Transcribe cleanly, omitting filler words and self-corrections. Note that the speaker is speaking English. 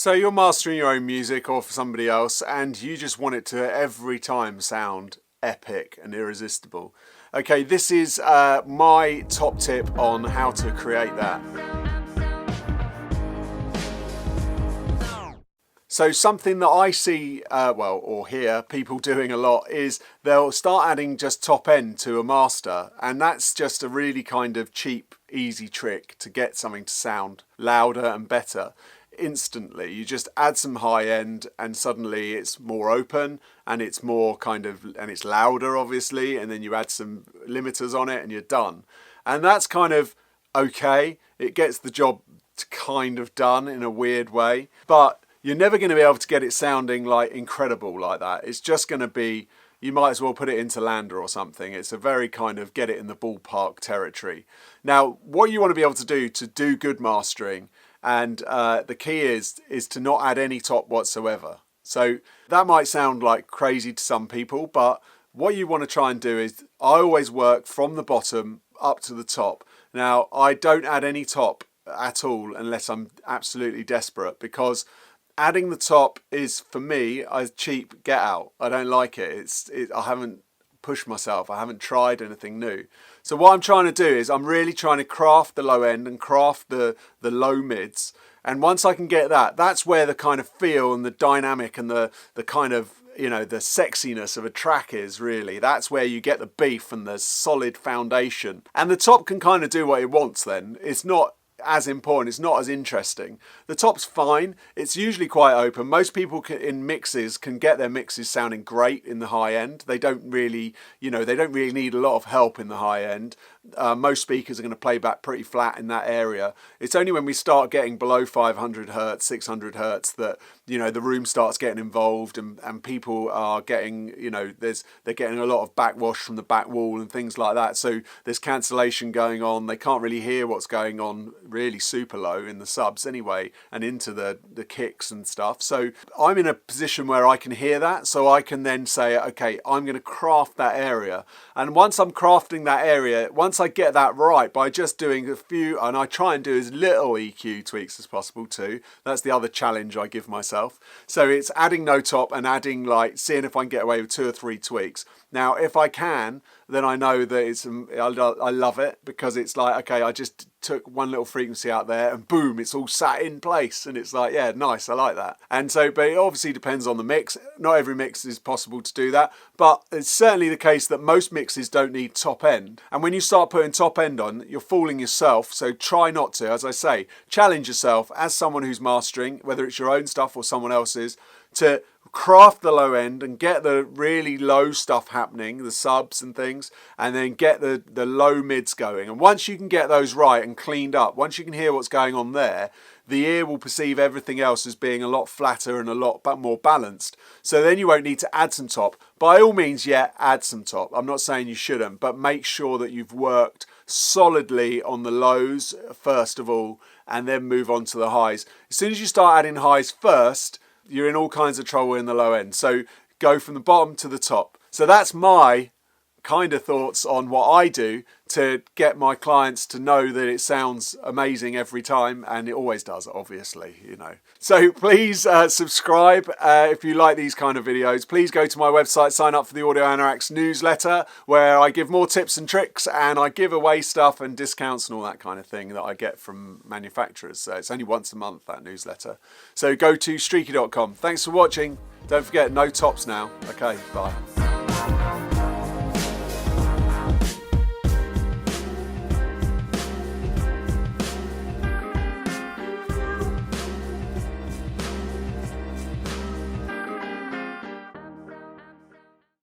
So you're mastering your own music or for somebody else and you just want it to every time sound epic and irresistible. Okay, this is my top tip on how to create that. So something that I see, or hear people doing a lot is they'll start adding just top end to a master, and that's just a really kind of cheap, easy trick to get something to sound louder and better instantly. You just add some high end and suddenly it's more open and it's more and it's louder obviously, and then you add some limiters on it and you're done. And that's kind of okay. It gets the job kind of done in a weird way, but you're never going to be able to get it sounding like incredible like that. It's just going to be, you might as well put it into Lander or something. It's a very kind of get it in the ballpark territory. Now, what you want to be able to do good mastering, and the key is to not add any top whatsoever. So that might sound like crazy to some people, but what you want to try and do is, I always work from the bottom up to the top. Now, I don't add any top at all unless I'm absolutely desperate, because adding the top is, for me, a cheap get out. I don't like it. I haven't pushed myself. I haven't tried anything new. So what I'm trying to do is I'm really trying to craft the low end and craft the low mids. And once I can get that, that's where the kind of feel and the dynamic and the kind of, the sexiness of a track is really. That's where you get the beef and the solid foundation. And the top can kind of do what it wants then. It's not as important, it's not as interesting. The top's fine, it's usually quite open. Most people in mixes can get their mixes sounding great in the high end. They don't really, they don't really need a lot of help in the high end. Most speakers are going to play back pretty flat in that area. It's only when we start getting below 500 hertz, 600 hertz that, the room starts getting involved and people are getting, they're getting a lot of backwash from the back wall and things like that. So there's cancellation going on. They can't really hear what's going on really super low in the subs anyway, and into the kicks and stuff. So I'm in a position where I can hear that, so I can then say, okay, I'm going to craft that area. And once I'm crafting that area, once I get that right by just doing a few, and I try and do as little EQ tweaks as possible too. That's the other challenge I give myself. So it's adding no top and adding, seeing if I can get away with 2 or 3 tweaks. Now, if I can, then I know that I love it, because it's like, okay, I just took one little frequency out there and boom, it's all sat in place, and it's like, yeah, nice, I like that. And so, but it obviously depends on the mix. Not every mix is possible to do that, but it's certainly the case that most mixes don't need top end. And when you start putting top end on, you're fooling yourself. So try not to. As I say, challenge yourself as someone who's mastering, whether it's your own stuff or someone else's, to craft the low end and get the really low stuff happening, the subs and things, and then get the low mids going. And once you can get those right and cleaned up, once you can hear what's going on there, the ear will perceive everything else as being a lot flatter and a lot more balanced. So then you won't need to add some top. By all means, yeah, add some top. I'm not saying you shouldn't, but make sure that you've worked solidly on the lows first of all, and then move on to the highs. As soon as you start adding highs first, you're in all kinds of trouble in the low end. So go from the bottom to the top. So that's my kind of thoughts on what I do to get my clients to know that it sounds amazing every time, and it always does, obviously, So please subscribe if you like these kind of videos. Please go to my website, sign up for the Audio Anoraks newsletter, where I give more tips and tricks, and I give away stuff and discounts and all that kind of thing that I get from manufacturers. So it's only once a month, that newsletter. So go to streaky.com. Thanks for watching. Don't forget, no tops now. Okay, bye.